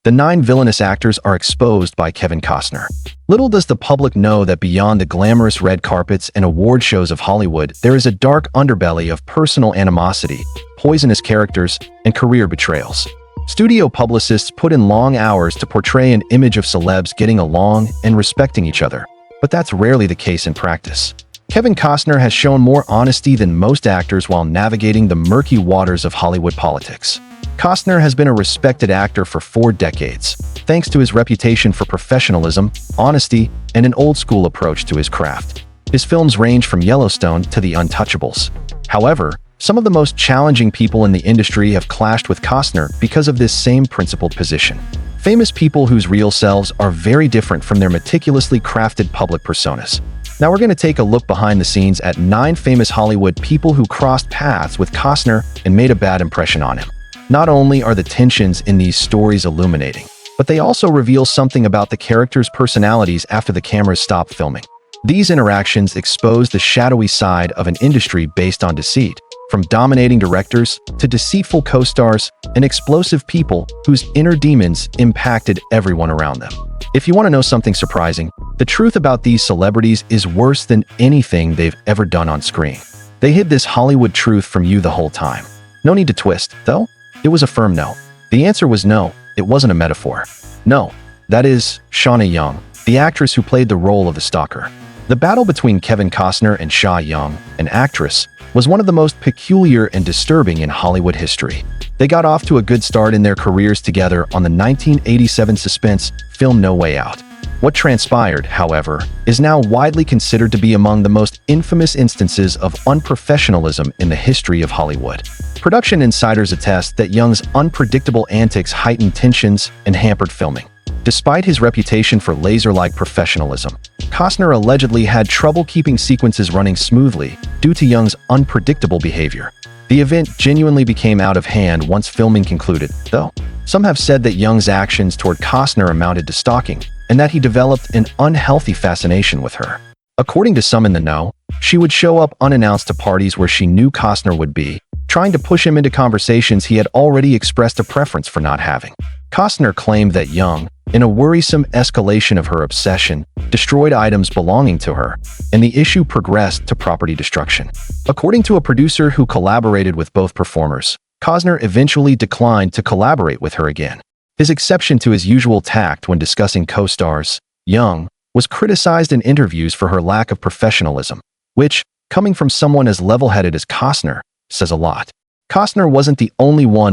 The 9 villainous actors are exposed by Kevin Costner. Little does the public know that beyond the glamorous red carpets and award shows of Hollywood, there is a dark underbelly of personal animosity, poisonous characters, and career betrayals. Studio publicists put in long hours to portray an image of celebs getting along and respecting each other, but that's rarely the case in practice. Kevin Costner has shown more honesty than most actors while navigating the murky waters of Hollywood politics. Costner has been a respected actor for 4 decades, thanks to his reputation for professionalism, honesty, and an old-school approach to his craft. His films range from Yellowstone to The Untouchables. However, some of the most challenging people in the industry have clashed with Costner because of this same principled position. Famous people whose real selves are very different from their meticulously crafted public personas. Now we're going to take a look behind the scenes at 9 famous Hollywood people who crossed paths with Costner and made a bad impression on him. Not only are the tensions in these stories illuminating, but they also reveal something about the characters' personalities after the cameras stop filming. These interactions expose the shadowy side of an industry based on deceit, from dominating directors to deceitful co-stars and explosive people whose inner demons impacted everyone around them. If you want to know something surprising, the truth about these celebrities is worse than anything they've ever done on screen. They hid this Hollywood truth from you the whole time. No need to twist, though. It was a firm no. The answer was no, it wasn't a metaphor. No, that is Shauna Young, the actress who played the role of the stalker. The battle between Kevin Costner and Sha Young, an actress, was one of the most peculiar and disturbing in Hollywood history. They got off to a good start in their careers together on the 1987 suspense film No Way Out. What transpired, however, is now widely considered to be among the most infamous instances of unprofessionalism in the history of Hollywood. Production insiders attest that Young's unpredictable antics heightened tensions and hampered filming. Despite his reputation for laser-like professionalism, Costner allegedly had trouble keeping sequences running smoothly due to Young's unpredictable behavior. The event genuinely became out of hand once filming concluded, though. Some have said that Young's actions toward Costner amounted to stalking, and that he developed an unhealthy fascination with her. According to some in the know, she would show up unannounced to parties where she knew Costner would be, trying to push him into conversations he had already expressed a preference for not having. Costner claimed that Young, in a worrisome escalation of her obsession, destroyed items belonging to her, and the issue progressed to property destruction. According to a producer who collaborated with both performers, Costner eventually declined to collaborate with her again. His exception to his usual tact when discussing co-stars, Young, was criticized in interviews for her lack of professionalism, which, coming from someone as level-headed as Costner, says a lot. Costner wasn't the only one